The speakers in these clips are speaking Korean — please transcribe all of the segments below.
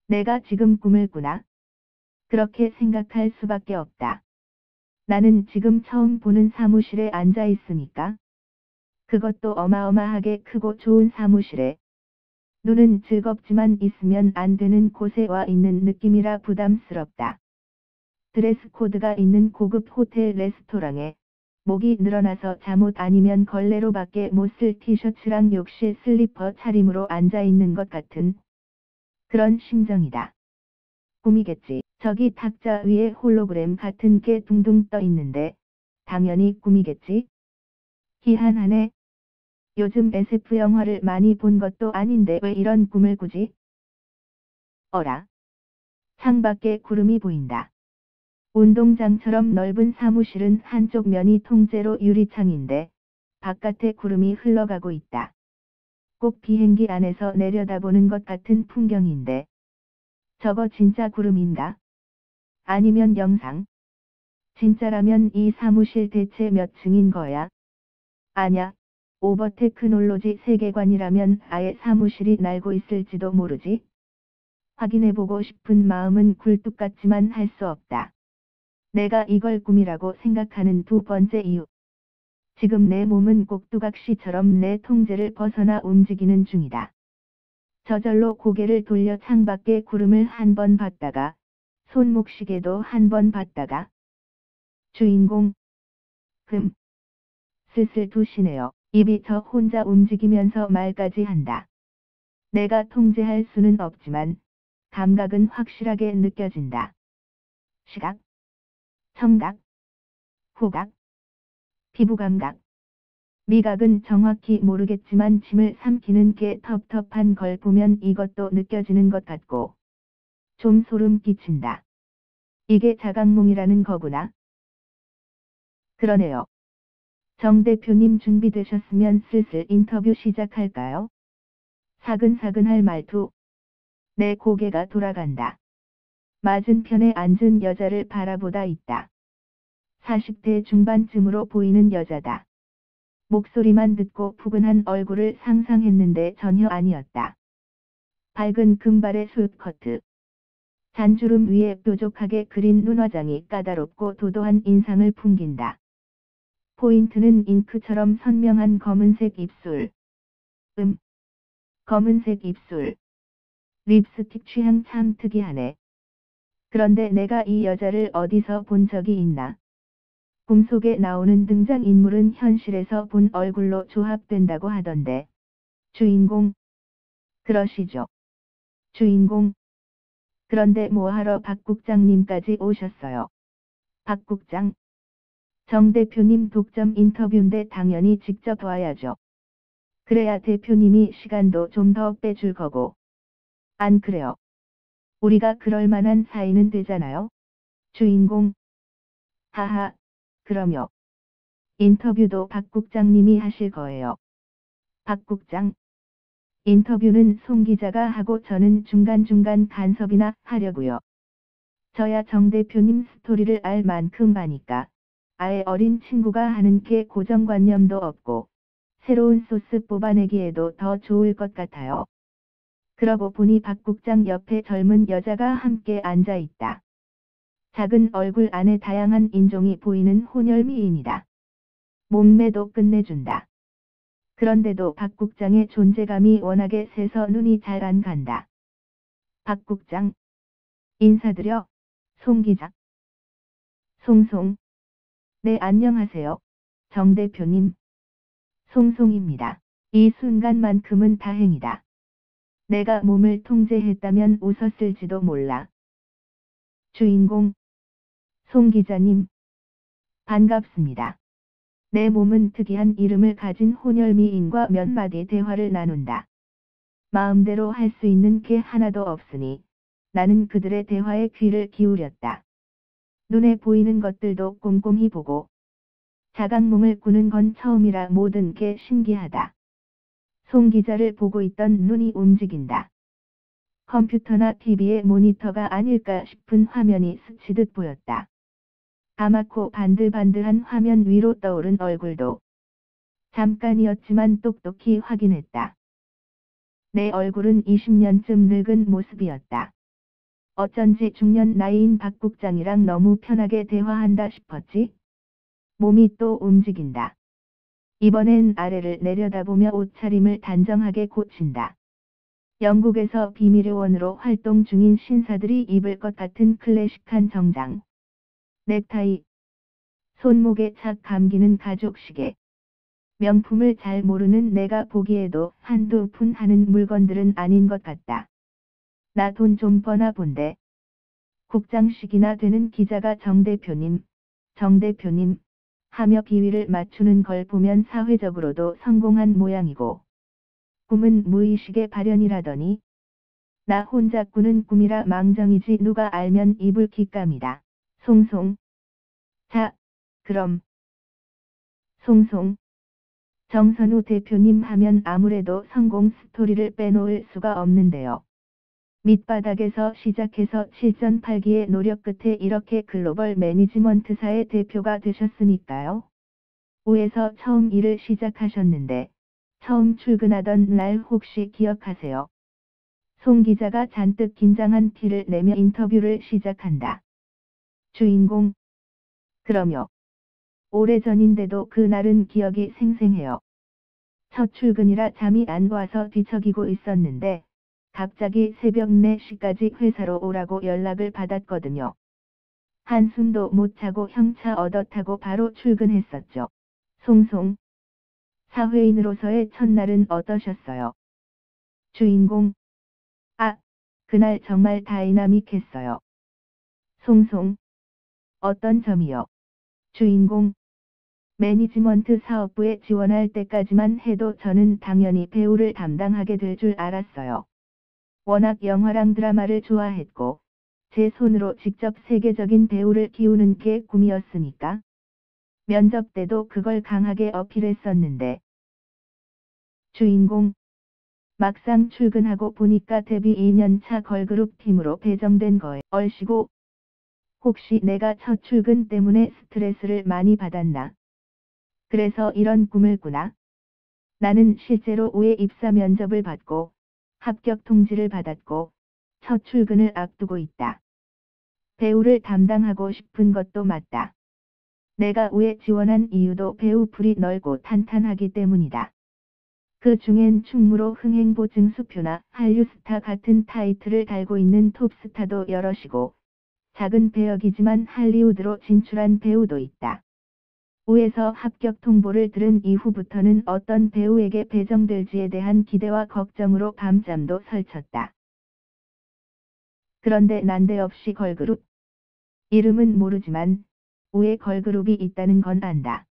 내가 지금 꿈을 꾸나? 그렇게 생각할 수밖에 없다. 나는 지금 처음 보는 사무실에 앉아 있으니까. 그것도 어마어마하게 크고 좋은 사무실에. 눈은 즐겁지만 있으면 안 되는 곳에 와 있는 느낌이라 부담스럽다. 드레스 코드가 있는 고급 호텔 레스토랑에 목이 늘어나서 잠옷 아니면 걸레로밖에 못 쓸 티셔츠랑 욕실 슬리퍼 차림으로 앉아 있는 것 같은 그런 심정이다. 꿈이겠지. 저기 탁자 위에 홀로그램 같은 게 둥둥 떠 있는데 당연히 꿈이겠지. 희한하네. 요즘 SF 영화를 많이 본 것도 아닌데 왜 이런 꿈을 꾸지? 어라. 창밖에 구름이 보인다. 운동장처럼 넓은 사무실은 한쪽 면이 통째로 유리창인데 바깥에 구름이 흘러가고 있다. 꼭 비행기 안에서 내려다보는 것 같은 풍경인데 저거 진짜 구름인가? 아니면 영상? 진짜라면 이 사무실 대체 몇 층인 거야? 아냐, 오버테크놀로지 세계관이라면 아예 사무실이 날고 있을지도 모르지? 확인해보고 싶은 마음은 굴뚝 같지만 할 수 없다. 내가 이걸 꿈이라고 생각하는 두 번째 이유. 지금 내 몸은 꼭두각시처럼 내 통제를 벗어나 움직이는 중이다. 저절로 고개를 돌려 창밖에 구름을 한 번 봤다가 손목시계도 한 번 봤다가 주인공 슬슬 두시네요. 입이 저 혼자 움직이면서 말까지 한다. 내가 통제할 수는 없지만 감각은 확실하게 느껴진다. 시각, 청각, 후각, 피부감각. 미각은 정확히 모르겠지만 침을 삼키는 게 텁텁한 걸 보면 이것도 느껴지는 것 같고 좀 소름 끼친다. 이게 자각몽이라는 거구나. 그러네요. 정 대표님 준비되셨으면 슬슬 인터뷰 시작할까요? 사근사근할 말투. 내 고개가 돌아간다. 맞은편에 앉은 여자를 바라보다 있다. 40대 중반쯤으로 보이는 여자다. 목소리만 듣고 푸근한 얼굴을 상상했는데 전혀 아니었다. 밝은 금발의 수트커트. 잔주름 위에 뾰족하게 그린 눈화장이 까다롭고 도도한 인상을 풍긴다. 포인트는 잉크처럼 선명한 검은색 입술. 검은색 입술. 립스틱 취향 참 특이하네. 그런데 내가 이 여자를 어디서 본 적이 있나? 꿈속에 나오는 등장인물은 현실에서 본 얼굴로 조합된다고 하던데. 주인공. 그러시죠. 주인공. 그런데 뭐하러 박 국장님까지 오셨어요? 박 국장. 정 대표님 독점 인터뷰인데 당연히 직접 와야죠. 그래야 대표님이 시간도 좀 더 빼줄 거고. 안 그래요? 우리가 그럴 만한 사이는 되잖아요? 주인공. 하하, 그럼요. 인터뷰도 박 국장님이 하실 거예요. 박 국장. 인터뷰는 송 기자가 하고 저는 중간중간 간섭이나 하려고요. 저야 정 대표님 스토리를 알 만큼 아니까. 아예 어린 친구가 하는 게 고정관념도 없고 새로운 소스 뽑아내기에도 더 좋을 것 같아요. 그러고 보니 박 국장 옆에 젊은 여자가 함께 앉아 있다. 작은 얼굴 안에 다양한 인종이 보이는 혼혈미인이다. 몸매도 끝내준다. 그런데도 박 국장의 존재감이 워낙에 세서 눈이 잘 안 간다. 박 국장. 인사드려. 송 기자. 송송. 네, 안녕하세요. 정 대표님. 송송입니다. 이 순간만큼은 다행이다. 내가 몸을 통제했다면 웃었을지도 몰라. 주인공. 송 기자님. 반갑습니다. 내 몸은 특이한 이름을 가진 혼혈미인과 몇 마디 대화를 나눈다. 마음대로 할 수 있는 게 하나도 없으니 나는 그들의 대화에 귀를 기울였다. 눈에 보이는 것들도 꼼꼼히 보고 자각몽을 꾸는 건 처음이라 모든 게 신기하다. 송 기자를 보고 있던 눈이 움직인다. 컴퓨터나 TV의 모니터가 아닐까 싶은 화면이 스치듯 보였다. 까맣고 반들반들한 화면 위로 떠오른 얼굴도 잠깐이었지만 똑똑히 확인했다. 내 얼굴은 20년쯤 늙은 모습이었다. 어쩐지 중년 나이인 박 국장이랑 너무 편하게 대화한다 싶었지. 몸이 또 움직인다. 이번엔 아래를 내려다보며 옷차림을 단정하게 고친다. 영국에서 비밀요원으로 활동 중인 신사들이 입을 것 같은 클래식한 정장. 넥타이. 손목에 착 감기는 가죽 시계. 명품을 잘 모르는 내가 보기에도 한두 푼 하는 물건들은 아닌 것 같다. 나 돈 좀 버나 본데. 국장식이나 되는 기자가 정 대표님 하며 비위를 맞추는 걸 보면 사회적으로도 성공한 모양이고 꿈은 무의식의 발현이라더니 나 혼자 꾸는 꿈이라 망정이지 누가 알면 이불 깃감이다. 송송. 자, 그럼. 송송. 정선우 대표님 하면 아무래도 성공 스토리를 빼놓을 수가 없는데요. 밑바닥에서 시작해서 실전팔기의 노력 끝에 이렇게 글로벌 매니지먼트사의 대표가 되셨으니까요. 우에서 처음 일을 시작하셨는데 처음 출근하던 날 혹시 기억하세요? 송 기자가 잔뜩 긴장한 티를 내며 인터뷰를 시작한다. 주인공. 그럼요. 오래전인데도 그날은 기억이 생생해요. 첫 출근이라 잠이 안 와서 뒤척이고 있었는데 갑자기 새벽 4시까지 회사로 오라고 연락을 받았거든요. 한숨도 못 자고 형차 얻어 타고 바로 출근했었죠. 송송. 사회인으로서의 첫날은 어떠셨어요? 주인공. 아, 그날 정말 다이나믹했어요. 송송. 어떤 점이요? 주인공. 매니지먼트 사업부에 지원할 때까지만 해도 저는 당연히 배우를 담당하게 될 줄 알았어요. 워낙 영화랑 드라마를 좋아했고 제 손으로 직접 세계적인 배우를 키우는 게 꿈이었으니까. 면접 때도 그걸 강하게 어필했었는데. 주인공. 막상 출근하고 보니까 데뷔 2년차 걸그룹 팀으로 배정된 거에 얼씨구. 혹시 내가 첫 출근 때문에 스트레스를 많이 받았나? 그래서 이런 꿈을 꾸나? 나는 실제로 우에 입사 면접을 받고 합격 통지를 받았고 첫 출근을 앞두고 있다. 배우를 담당하고 싶은 것도 맞다. 내가 우에 지원한 이유도 배우 풀이 넓고 탄탄하기 때문이다. 그 중엔 충무로 흥행보증수표나 한류스타 같은 타이틀을 달고 있는 톱스타도 여럿이고 작은 배역이지만 할리우드로 진출한 배우도 있다. 우에서 합격 통보를 들은 이후부터는 어떤 배우에게 배정될지에 대한 기대와 걱정으로 밤잠도 설쳤다. 그런데 난데없이 걸그룹. 이름은 모르지만 우에 걸그룹이 있다는 건 안다.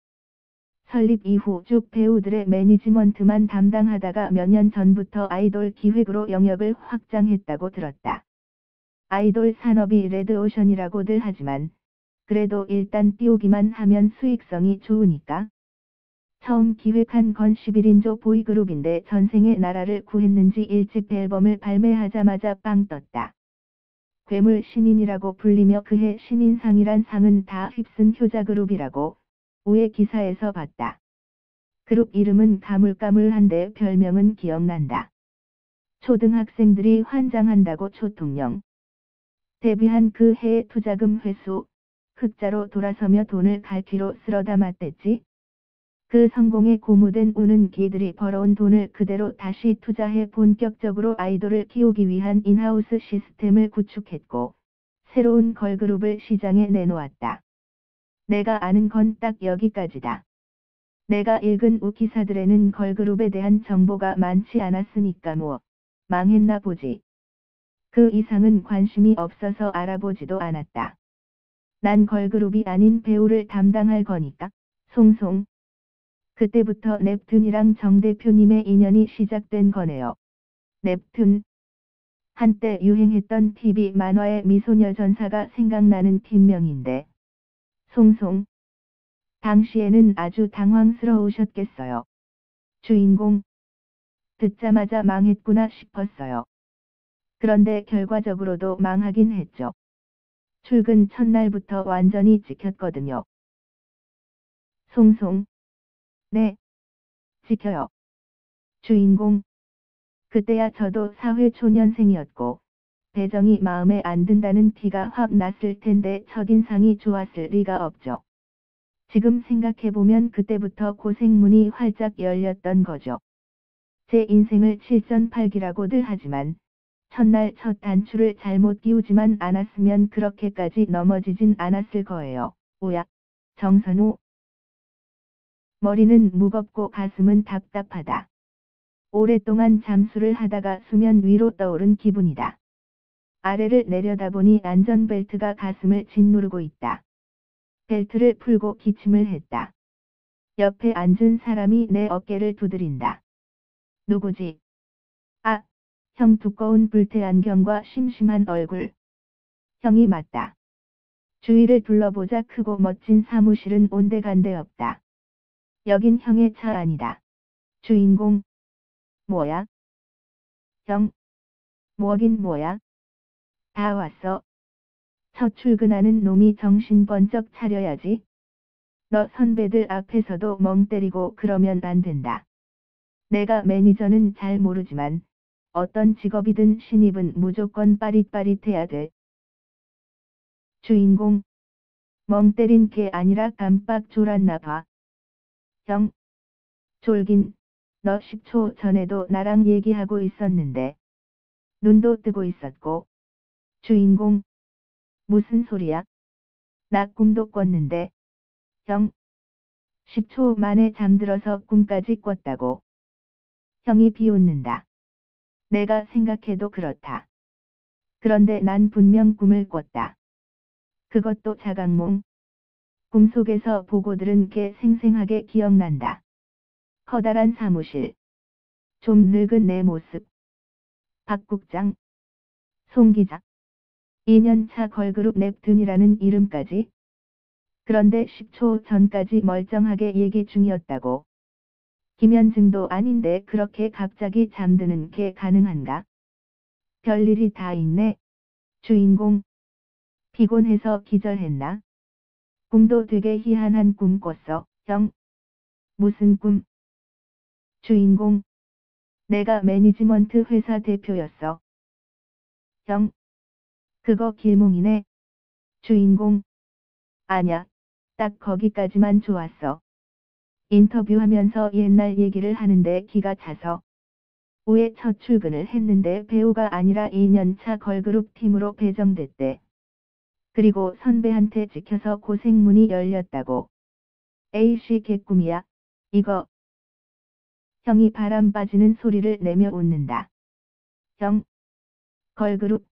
설립 이후 쭉 배우들의 매니지먼트만 담당하다가 몇 년 전부터 아이돌 기획으로 영역을 확장했다고 들었다. 아이돌 산업이 레드오션이라고들 하지만 그래도 일단 띄우기만 하면 수익성이 좋으니까. 처음 기획한 건 11인조 보이그룹인데 전생에 나라를 구했는지 1집 앨범을 발매하자마자 빵 떴다. 괴물 신인이라고 불리며 그해 신인상이란 상은 다 휩쓴 효자그룹이라고 우에 기사에서 봤다. 그룹 이름은 가물가물한데 별명은 기억난다. 초등학생들이 환장한다고 초통령. 데뷔한 그 해의 투자금 회수, 흑자로 돌아서며 돈을 갈퀴로 쓸어 담았댔지. 그 성공에 고무된 우는 기들이 벌어온 돈을 그대로 다시 투자해 본격적으로 아이돌을 키우기 위한 인하우스 시스템을 구축했고 새로운 걸그룹을 시장에 내놓았다. 내가 아는 건 딱 여기까지다. 내가 읽은 우 기사들에는 걸그룹에 대한 정보가 많지 않았으니까 뭐 망했나 보지. 그 이상은 관심이 없어서 알아보지도 않았다. 난 걸그룹이 아닌 배우를 담당할 거니까. 송송. 그때부터 넵튠이랑 정 대표님의 인연이 시작된 거네요. 넵튠. 한때 유행했던 TV 만화의 미소녀 전사가 생각나는 팀명인데. 송송. 당시에는 아주 당황스러우셨겠어요. 주인공. 듣자마자 망했구나 싶었어요. 그런데 결과적으로도 망하긴 했죠. 출근 첫날부터 완전히 찍혔거든요. 송송. 네. 찍혀요. 주인공. 그때야 저도 사회초년생이었고 배정이 마음에 안 든다는 티가 확 났을 텐데 첫인상이 좋았을 리가 없죠. 지금 생각해보면 그때부터 고생문이 활짝 열렸던 거죠. 제 인생을 칠전팔기라고들 하지만 첫날 첫 단추를 잘못 끼우지만 않았으면 그렇게까지 넘어지진 않았을 거예요. 오야, 정선우. 머리는 무겁고 가슴은 답답하다. 오랫동안 잠수를 하다가 수면 위로 떠오른 기분이다. 아래를 내려다보니 안전벨트가 가슴을 짓누르고 있다. 벨트를 풀고 기침을 했다. 옆에 앉은 사람이 내 어깨를 두드린다. 누구지? 아, 형 두꺼운 불태 안경과 심심한 얼굴. 형이 맞다. 주위를 둘러보자 크고 멋진 사무실은 온데간데 없다. 여긴 형의 차 아니다. 주인공. 뭐야? 형. 뭐긴 뭐야? 다 왔어. 첫 출근하는 놈이 정신 번쩍 차려야지. 너 선배들 앞에서도 멍 때리고 그러면 안 된다. 내가 매니저는 잘 모르지만 어떤 직업이든 신입은 무조건 빠릿빠릿해야 돼. 주인공. 멍 때린 게 아니라 깜빡 졸았나 봐. 형. 졸긴. 너 10초 전에도 나랑 얘기하고 있었는데. 눈도 뜨고 있었고. 주인공. 무슨 소리야? 나 꿈도 꿨는데. 형. 10초 만에 잠들어서 꿈까지 꿨다고. 형이 비웃는다. 내가 생각해도 그렇다. 그런데 난 분명 꿈을 꿨다. 그것도 자각몽. 꿈속에서 보고 들은 게 생생하게 기억난다. 커다란 사무실. 좀 늙은 내 모습. 박 국장. 송 기자. 2년차 걸그룹 넵튠이라는 이름까지. 그런데 10초 전까지 멀쩡하게 얘기 중이었다고. 김현증도 아닌데 그렇게 갑자기 잠드는 게 가능한가? 별일이 다 있네. 주인공. 피곤해서 기절했나? 꿈도 되게 희한한 꿈 꿨어, 형. 무슨 꿈? 주인공. 내가 매니지먼트 회사 대표였어. 형. 그거 길몽이네. 주인공. 아냐. 딱 거기까지만 좋았어. 인터뷰하면서 옛날 얘기를 하는데 기가 차서. 후에 첫 출근을 했는데 배우가 아니라 2년차 걸그룹 팀으로 배정됐대. 그리고 선배한테 찍혀서 고생문이 열렸다고. 에이씨 개꿈이야. 이거. 형이 바람 빠지는 소리를 내며 웃는다. 형. 걸그룹.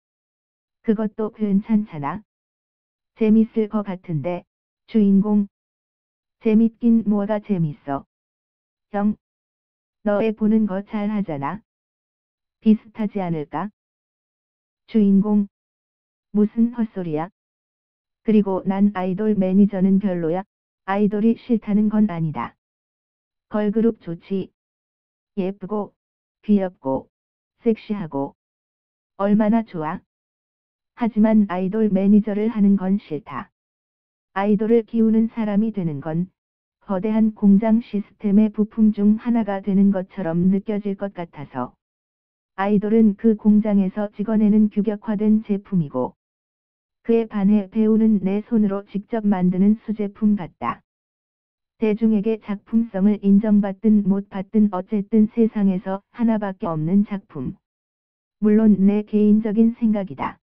그것도 괜찮잖아. 재밌을 것 같은데. 주인공. 재밌긴 뭐가 재밌어. 형. 너 애 보는 거 잘 하잖아. 비슷하지 않을까? 주인공. 무슨 헛소리야? 그리고 난 아이돌 매니저는 별로야. 아이돌이 싫다는 건 아니다. 걸그룹 좋지. 예쁘고, 귀엽고, 섹시하고. 얼마나 좋아. 하지만 아이돌 매니저를 하는 건 싫다. 아이돌을 키우는 사람이 되는 건 거대한 공장 시스템의 부품 중 하나가 되는 것처럼 느껴질 것 같아서. 아이돌은 그 공장에서 찍어내는 규격화된 제품이고 그에 반해 배우는 내 손으로 직접 만드는 수제품 같다. 대중에게 작품성을 인정받든 못 받든 어쨌든 세상에서 하나밖에 없는 작품. 물론 내 개인적인 생각이다.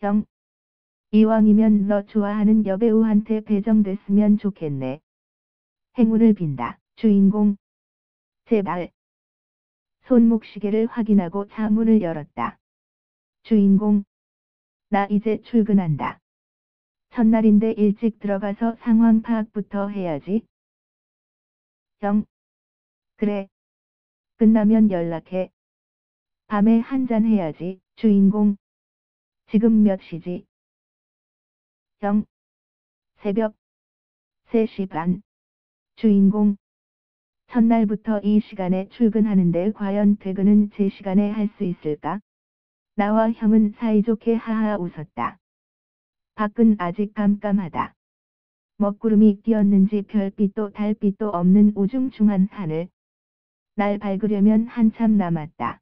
형. 이왕이면 너 좋아하는 여배우한테 배정됐으면 좋겠네. 행운을 빈다. 주인공. 제발. 손목시계를 확인하고 차 문을 열었다. 주인공. 나 이제 출근한다. 첫날인데 일찍 들어가서 상황 파악부터 해야지. 형. 그래. 끝나면 연락해. 밤에 한잔 해야지. 주인공. 지금 몇 시지? 형. 새벽 3시 반. 주인공. 첫날부터 이 시간에 출근하는데 과연 퇴근은 제 시간에 할 수 있을까? 나와 형은 사이좋게 하하 웃었다. 밖은 아직 깜깜하다. 먹구름이 끼었는지 별빛도 달빛도 없는 우중충한 하늘. 날 밝으려면 한참 남았다.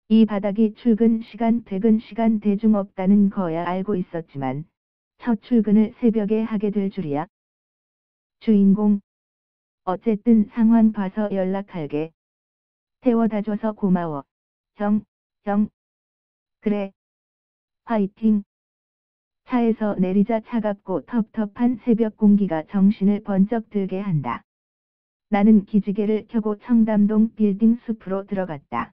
이 바닥이 출근 시간 퇴근 시간 대중 없다는 거야 알고 있었지만 첫 출근을 새벽에 하게 될 줄이야. 주인공. 어쨌든 상황 봐서 연락할게. 태워다줘서 고마워. 형. 그래. 화이팅. 차에서 내리자 차갑고 텁텁한 새벽 공기가 정신을 번쩍 들게 한다. 나는 기지개를 켜고 청담동 빌딩 숲으로 들어갔다.